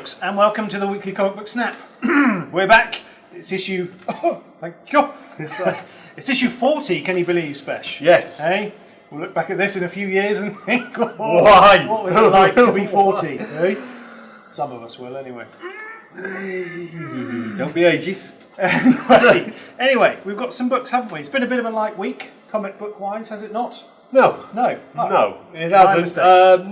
folks, and welcome to the weekly comic book snap. We're back. It's issue. Oh, thank you. It's issue 40. Can you believe, Spesh? Yes. Hey, we'll look back at this in a few years and think, oh, why? What was it like to be 40? Hey? Some of us will, anyway. Don't be ageist. Anyway, we've got some books, haven't we? It's been a bit of a light week, comic book wise, has it not? No. No. Oh. No, it hasn't.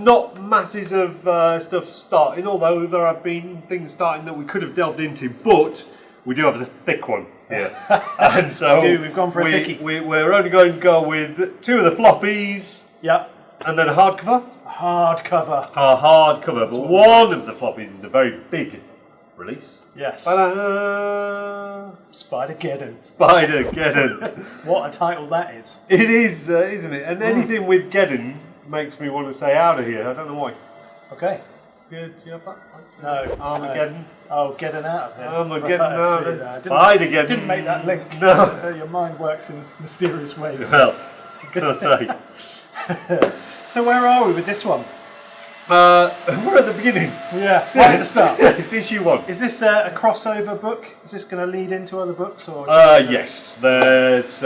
Not masses of stuff starting, although there have been things starting that we could have delved into, but we do have a thick one here. And so we've gone for a thickie. We're only going to go with two of the floppies. Yep. And then a hardcover. Hardcover. A hardcover, but one of the floppies is a very big release. Yes. Ta-da! SPIDERGEDDon. SPIDERGEDDon. What a title that is. It is, isn't it? And anything with Geddon makes me want to say out of here. I don't know why. Okay. Do you have that? No. Armageddon. Oh, getting out of here. Armageddon. Right, SPIDERGEDDon. Didn't make that link. No. Your mind works in mysterious ways. Well, can I say? So where are we with this one? We're at the beginning. Yeah, right at the start. It's issue 1. Is this a crossover book? Is this going to lead into other books, or? Yes, there's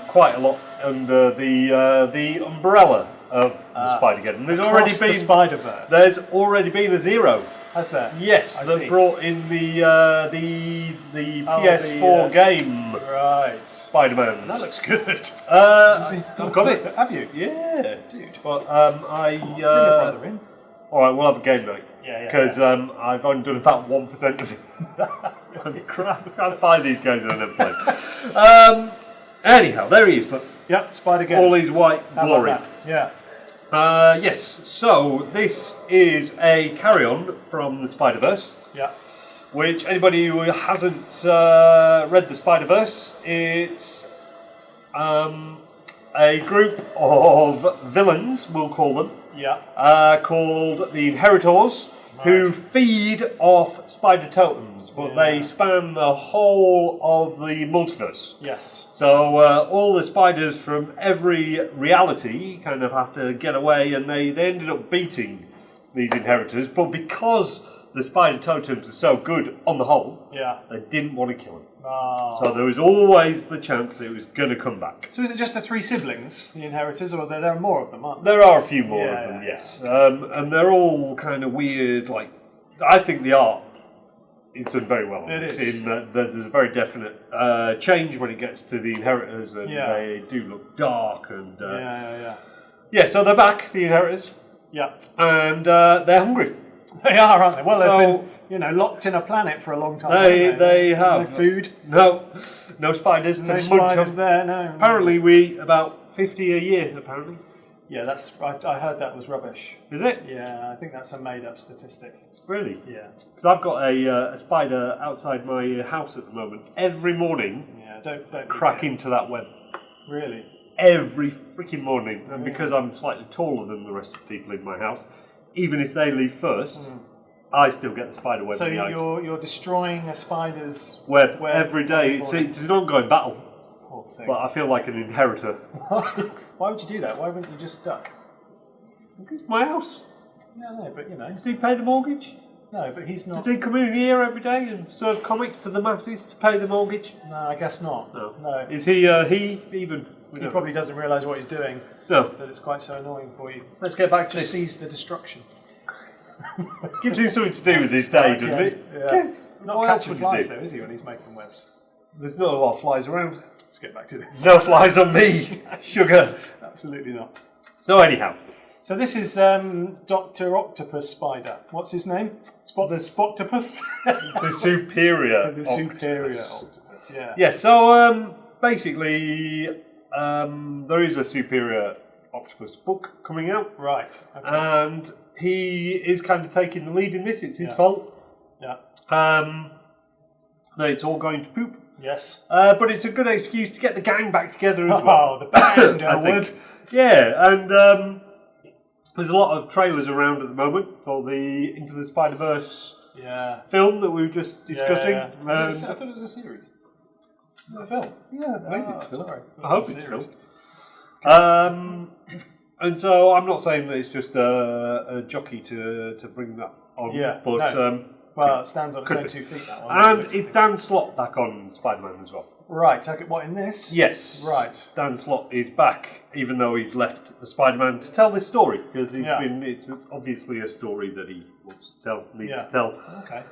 quite a lot under the umbrella of the SPIDERGEDDon. There's already been the Spider-Verse. There's already been a Zero. Has there? Yes, that brought in the PS4 game. Right. Spider-Man. That looks good. I've got it. Have you? Yeah, Dude. But Bring your brother in. all right, we'll have a game night. Yeah. Because I've only done about 1% of it. I'm crap. I can't buy these games and I never play. Anyhow, there he is. Look, Yep, Spider-Geddon. all his white How glory. about that? Yeah. Yes. So this is a carry-on from the Spider-Verse. Yeah. Which anybody who hasn't read the Spider-Verse, it's a group of villains, we'll call them. Yeah. Called the Inheritors, who feed off spider totems, but they span the whole of the multiverse. Yes. So all the spiders from every reality kind of have to get away, and they ended up beating these Inheritors, but because the spider totems are so good on the whole, they didn't want to kill him. Oh. So there was always the chance that it was going to come back. So is it just the 3 siblings, the Inheritors, or there are more of them, aren't There are a few more of them, yes. And they're all kind of weird, like, I think the art is done very well. It is. In that there's a very definite change when it gets to the Inheritors, and they do look dark. And yeah, so they're back, the Inheritors. Yeah. And they're hungry. They are, aren't they? Well, So- they've been, locked in a planet for a long time. They have. No food. No spiders to No munch spiders on. there, no. Apparently we eat about 50 a year, apparently. Yeah, I heard that was rubbish. Is it? Yeah, I think that's a made-up statistic. Really? Yeah. Because I've got a spider outside my house at the moment. Every morning, Yeah, don't crack eat it. into that web. Really? Every freaking morning. And because I'm slightly taller than the rest of the people in my house, even if they leave first, I still get the spider web So in the eyes. you're destroying a spider's Web every day. It's an ongoing battle. Poor thing. But I feel like an inheritor. Why would you do that? Why wouldn't you just duck? It's my house. Yeah, no, but Does he pay the mortgage? No, but he's not. Does he come in here every day and serve comics to the masses to pay the mortgage? No, I guess not. No. Is he even? He probably doesn't realise what he's doing. No. That it's quite so annoying for you. Let's get back to Just this. sees the destruction. Gives him something to do with his day, doesn't it? Yeah. Not What else catching would you flies do? though, is he, when he's making webs? There's not a lot of flies around. Let's get back to this. No flies on me, sugar. Absolutely not. So anyhow, So this is Dr. Octopus Spider. What's his name? The Spoctopus? the superior. The superior octopus, yeah. Yeah. So basically, there is a superior octopus book coming out, Right. Okay. and he is kind of taking the lead in this. It's his fault. Yeah. That it's all going to poop. Yes. But it's a good excuse to get the gang back together as well. Oh, the band, I Elwood. think. Yeah, and there's a lot of trailers around at the moment for the Into the Spider-Verse film that we were just discussing. Yeah. I thought it was a series. Is it a film? Yeah, maybe it's film. Sorry. I hope it's film. And so I'm not saying that it's just a jockey to bring that on. Yeah, But no. Well, it stands on its Could own be. 2 feet, that one. And it's Dan Slott back on Spider-Man as well. Right, okay, what, in this? Yes. Right. Dan Slott is back, even though he's left the Spider-Man to tell this story, because it's obviously a story that he wants to tell, needs to tell. Okay.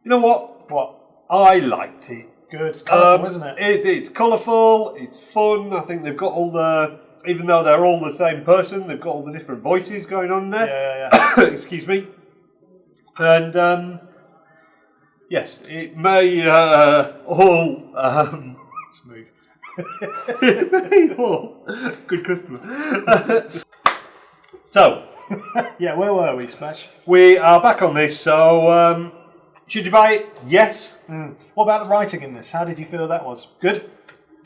You know what? What? I liked it. Good. It's colourful, isn't it? It's colourful, it's fun. I think they've got all the, even though they're all the same person, they've got all the different voices going on there. Yeah. Excuse me. And yes, it may all Smooth. it may all good customer. So Yeah, where were we, Smash? we are back on this. So should you buy it? Yes. What about the writing in this? How did you feel that was? Good?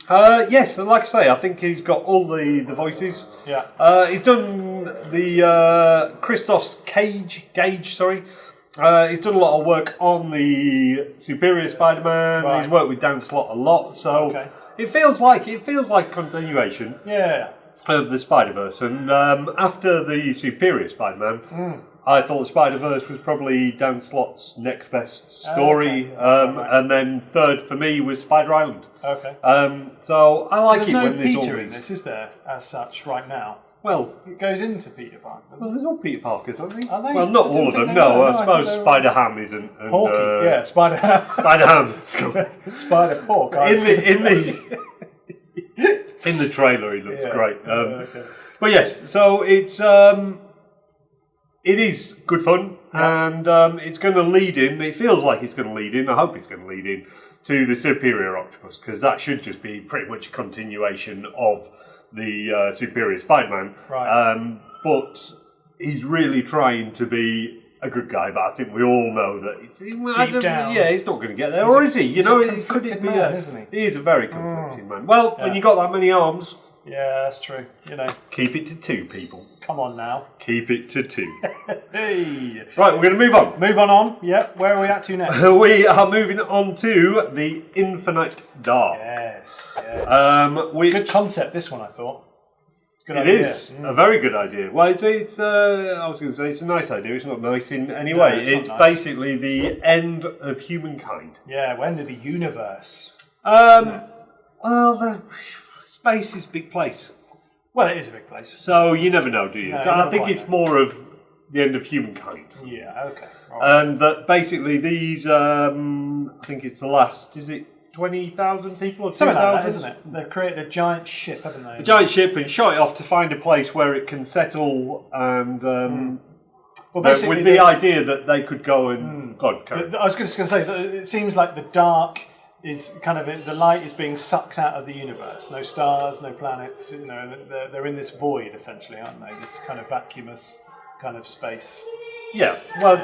Yes, and like I say, I think he's got all the voices. Yeah. He's done the Christos Gage, sorry. He's done a lot of work on the Superior Spider-Man. Right. He's worked with Dan Slott a lot, so it feels like a continuation Yeah. of the Spider-Verse. And after the Superior Spider-Man, I thought the Spider-Verse was probably Dan Slott's next best story, and then third for me was Spider Island. Okay. So I like there's it no when there's all Peter in these. this, is there, as such, right now? Well, It goes into Peter Parker, doesn't there's all Peter Parkers, aren't they? Are they? Well, not I didn't all of think them. they were. No, No, I I thought suppose they were- Spider-Ham isn't. And, Porky, yeah, Spider Spider-Ham. Spider Pork. In the trailer, he looks great. Okay. But yes, so it is good fun, and it's going to lead in. It feels like it's going to lead in. I hope it's going to lead in to the Superior Octopus, because that should just be pretty much a continuation of the Superior Spider-Man. Right. But he's really trying to be a good guy, but I think we all know that it's deep down. Yeah, he's not going to get there, or is he? You know, could it be? Isn't he? He is a very conflicted man. Well, when you got that many arms, Yeah, that's true. You know, keep it to 2 people. come on now. Keep it to 2. Hey. Right, we're going to move on. Move on. Yep. Where are we at to next? We are moving on to the Infinite Dark. Yes. Good concept, this one, I thought. Good It idea. is a very good idea. Well, it's I was going to say it's a nice idea. It's not nice in any way. No, it's not It's nice. basically the end of humankind. Yeah, end of the universe. Well, space is a big place, Well, it is a big place. so you never know, do you? No, you I never think quite it's know. more of the end of humankind. Yeah, okay. All right. And that basically these, I think it's the last, is it 20,000 people or 2,000? Something like that, isn't it? They've created a giant ship, haven't they? A giant ship, and shot it off to find a place where it can settle, and Well, basically, with the idea that they could go and... God, I was just going to say that it seems like the dark is kind of the light is being sucked out of the universe. No stars, no planets. You know, they're in this void essentially, aren't they? This kind of vacuumous kind of space. yeah, well,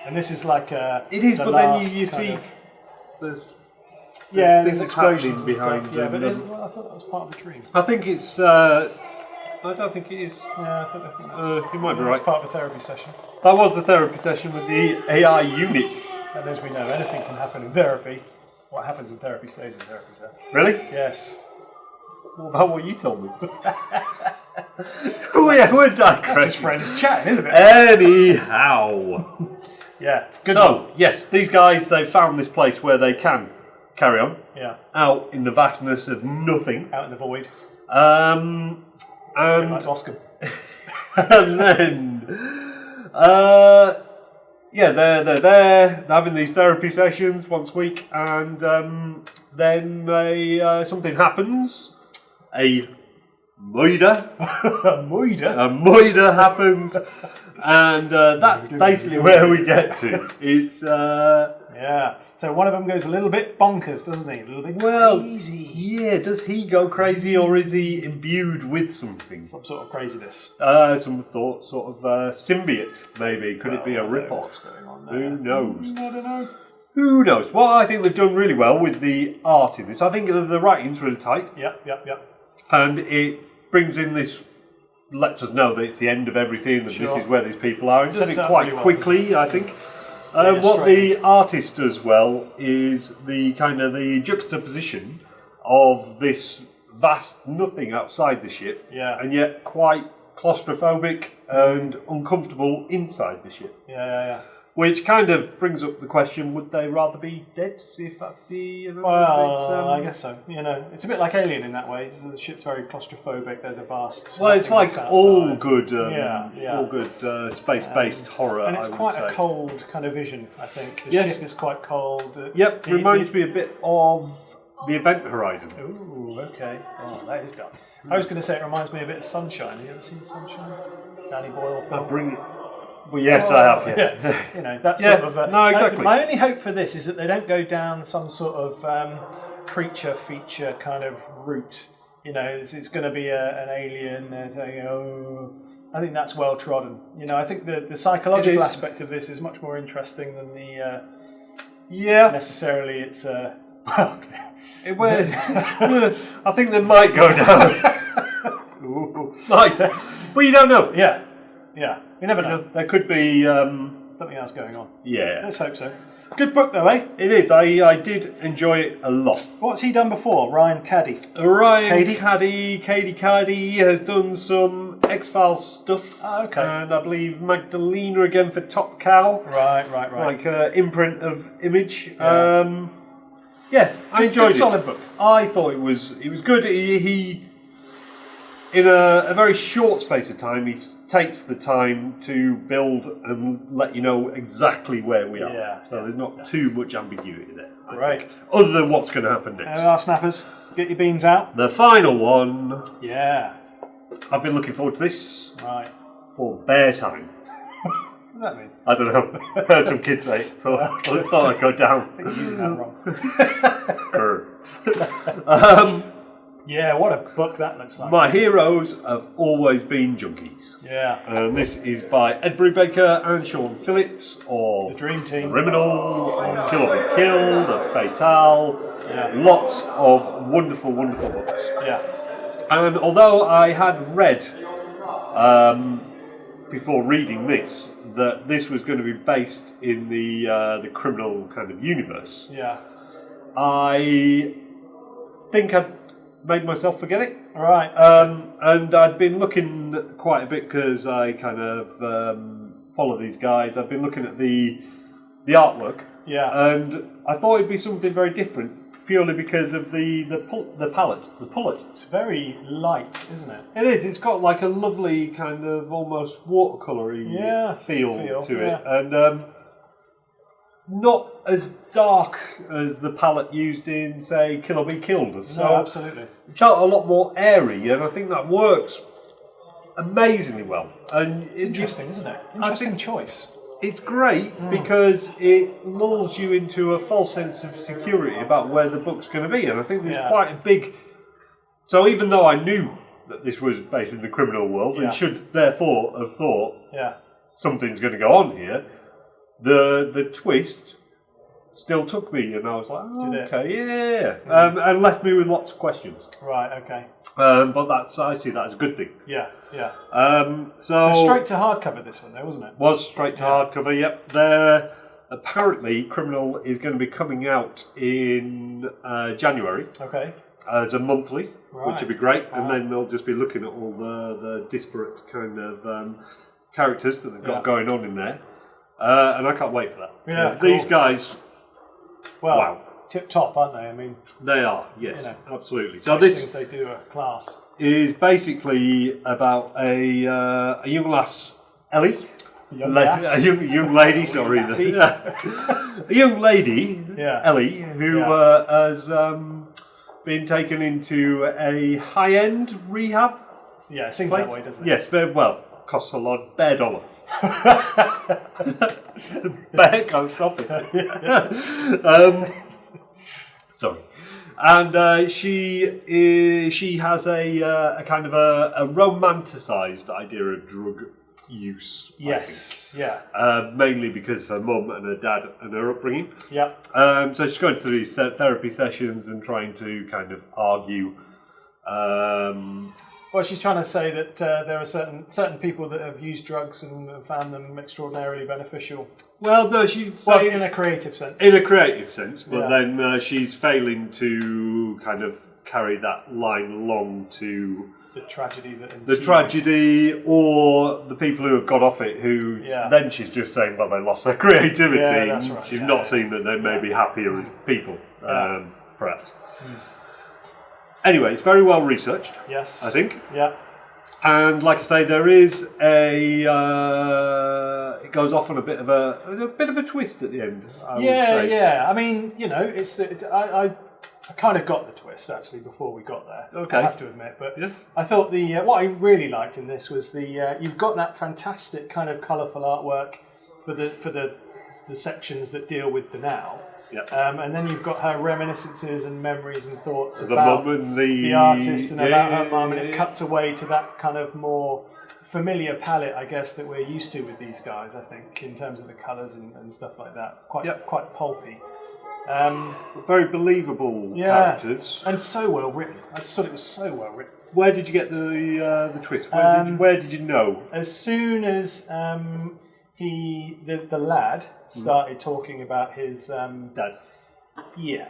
And this is like it is, the but then last you kind see of- there's there's things explosions happening and behind stuff. Yeah, them, but and- I thought that was part of a dream. I think it's... I don't think it is. Yeah, I think that's. You might be It's right. part of a therapy session. That was the therapy session with the AI unit. And as we know, anything can happen in therapy. What happens in therapy stays in therapy, sir. Really? Yes. What about what you told me? We're That's digressing. just friends chatting, isn't it? Anyhow. Yeah. Good. So, yes, these guys, they've found this place where they can carry on. Yeah. Out in the vastness of nothing. Out in the void. And, Like Oscar. and then, yeah, they're there. They're having these therapy sessions once a week, and then something happens. A murder. A moider. A murder happens, and that's basically where we get to. It's Yeah. So one of them goes a little bit bonkers, doesn't he? A little bit crazy. yeah. Does he go crazy, or is he imbued with something? Some sort of craziness. Some thought, sort of symbiote, maybe. Could it be a I don't know rip-off? what's going on there. Who knows? I don't know. Who knows? Well, I think they've done really well with the art in this. I think the writing's really tight, Yep. and it brings in this. Lets us know that it's the end of everything, and Sure. this is where these people are. It does Sets it up quite really well, quickly, I think. Yeah, What straight the artist does well is the kind of the juxtaposition of this vast nothing outside the ship, Yeah. and yet quite claustrophobic and uncomfortable inside the ship. Yeah. Which kind of brings up the question: would they rather be dead if that's the? You know, Well, I guess so. You know, it's a bit like Alien in that way. So the ship's very claustrophobic. There's a vast. Well, it's like nothingness all outside. good, Yeah. all good space-based horror. And it's I would quite say. a cold kind of vision. I think the Yes. ship is quite cold. Yep, reminds me a bit of the Event Horizon. Ooh, okay. Oh, that is dark. I was going to say it reminds me a bit of Sunshine. Have you ever seen Sunshine? Danny Boyle film. I'll bring it. Well, yes, I have. Yes. Yeah. You know, that Yeah, sort of. no, exactly. My only hope for this is that they don't go down some sort of creature feature kind of route. You know, it's going to be an alien. They're saying, oh, I think that's well trodden. You know, I think the psychological aspect of this is much more interesting than the. Necessarily, it's. Well, It went. I think they might go down. ooh. Might, but you don't know. Yeah. You never know. There could be. Something else going on. Yeah, Let's hope so. Good book though, eh? it is. I did enjoy it a lot. What's he done before? Ryan Caddy. Ryan Cady has done some X-Files stuff. Oh, okay. And I believe Magdalena again for Top Cow. Right. Like imprint of Image. Yeah. I enjoyed it. Solid book. I thought it was good. He in a very short space of time, he takes the time to build and let you know exactly where we are. Yeah, So there's not too much ambiguity there. I think, Right. other than what's going to happen next. Our snappers, get your beans out. The final one. Yeah. I've been looking forward to this Right. for bear time. What does that mean? I don't know. I heard some kids say it. I thought I'd go down. I think you're using that wrong. Yeah, what a book that looks like. My heroes have always been junkies. Yeah. And this is by Ed Brubaker and Sean Phillips of The Dream Team. Criminal, of Kill or Be Killed, of Fatale. Yeah. Lots of wonderful, wonderful books. Yeah. And although I had read before reading this that this was going to be based in the criminal kind of universe, Yeah. I think I'd made myself forget it. Right. And I'd been looking quite a bit because I kind of follow these guys. I've been looking at the artwork, Yeah. and I thought it'd be something very different, purely because of the palette, the pullet. It's very light, isn't it? It is. It's got like a lovely kind of almost watercolory feel to yeah. it, and not as dark as the palette used in, say, Kill or Be Killed. So No, absolutely. it felt a lot more airy, and I think that works amazingly well. And It's interesting, isn't it? Interesting choice. it's great because it lulls you into a false sense of security about where the book's going to be, and I think there's quite a big. So even though I knew that this was based in the criminal world and should therefore have thought something's going to go on here, the twist still took me, and I was like, oh, Did it? okay, and left me with lots of questions. Right, okay. But I see that as a good thing. Yeah. So straight to hardcover this one, though, wasn't it? was straight to hardcover. Yep. There. Apparently, Criminal is going to be coming out in January Okay. as a monthly, which would be great. And Wow. then they'll just be looking at all the disparate kind of characters that they've got going on in there. And I can't wait for that. Yeah, Because these guys, Well, wow. tip top, aren't they? I mean, They are, yes, You know, absolutely. So these this things they do are class. is basically about a young lass, Ellie. Young lass? A young lady, sorry. Lassie. A young lady, Ellie, who has been taken into a high-end rehab. Yeah, it seems place. that way, doesn't it? Yes, very well. Costs a lot. Bare dollar. Bear can't stop it. Sorry. And she has a kind of a romanticised idea of drug use. Yes. Yeah. Mainly because of her mum and her dad and her upbringing. Yeah. So she's going to these therapy sessions and trying to kind of argue Well, she's trying to say that there are certain people that have used drugs and found them extraordinarily beneficial. Well, no, she's Well, saying in a creative sense. in a creative sense, but Yeah. then she's failing to kind of carry that line along to The tragedy that ensued. the tragedy, or the people who have got off it, who then she's just saying, well, they lost their creativity. Yeah, that's right. She's not seen that they may be happier as people, perhaps. Anyway, it's very well researched, Yes. I think. Yeah. And like I say, there is a it goes off on a bit of a twist at the end. I would say. Yeah. I mean, you know, I kind of got the twist actually before we got there. Okay. I have to admit, but I thought what I really liked in this was you've got that fantastic kind of colourful artwork for the sections that deal with the now. Yeah. And then you've got her reminiscences and memories and thoughts The about mum and the artist and about her mum, and it cuts away to that kind of more familiar palette, I guess, that we're used to with these guys. I think in terms of the colours and stuff like that, quite pulpy. Very believable characters, and so well written. I just thought it was so well written. Where did you get the twist? Where did you know? As soon as the lad started talking about his Dad. Yeah.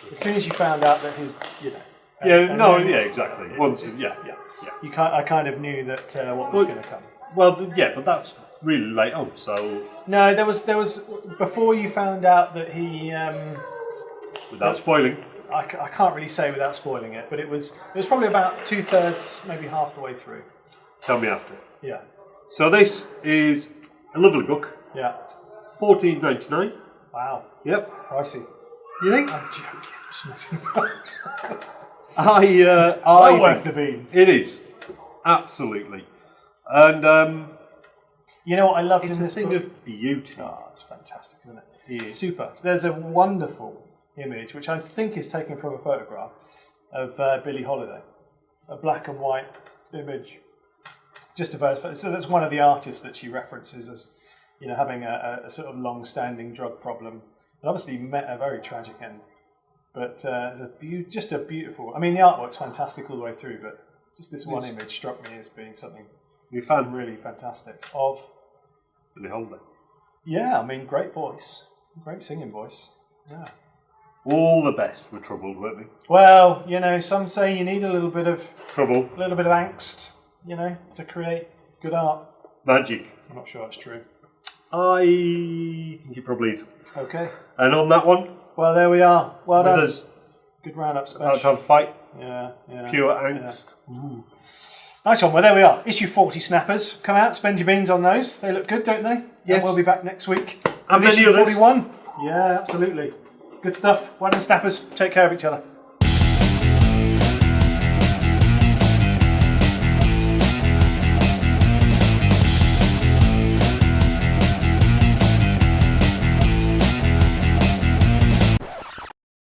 As soon as you found out that his, you know. Exactly. Once, I kind of knew that what was going to come. Well, but that's really late on. So no, there was before you found out that he. Without spoiling. I can't really say without spoiling it, but it was probably about 2/3, maybe half the way through. Tell me after. Yeah. So this is a lovely book. Yeah. $14.99. Wow. Yep. Pricey. You think? I'm joking. I'm just messing. Well worth the beans. It is, absolutely, and you know what I loved it's in a this thing book? of beauty. Oh, it's fantastic, isn't it? Yeah. Super. There's a wonderful image, which I think is taken from a photograph of Billie Holiday, a black and white image. Just about, so that's one of the artists that she references as, having a sort of long-standing drug problem. And obviously met a very tragic end. But it's just a beautiful. I mean, the artwork's fantastic all the way through, but just this one image struck me as being something you found really fantastic. Of Billie Holiday. Yeah, I mean, great voice, great singing voice. Yeah. All the best were troubled, weren't they? Well, some say you need a little bit of trouble, a little bit of angst, to create good art. Magic. I'm not sure that's true. I think it probably is. Okay. And on that one, well, there we are. Well done. There's good round-up special. About to have a fight. Yeah. Pure angst. Yeah. Nice one. Well, there we are. Issue 40 snappers. Come out, spend your beans on those. They look good, don't they? Yes. And we'll be back next week. And with many issue others. 41. Yeah, absolutely. Good stuff. Well done, snappers. Take care of each other.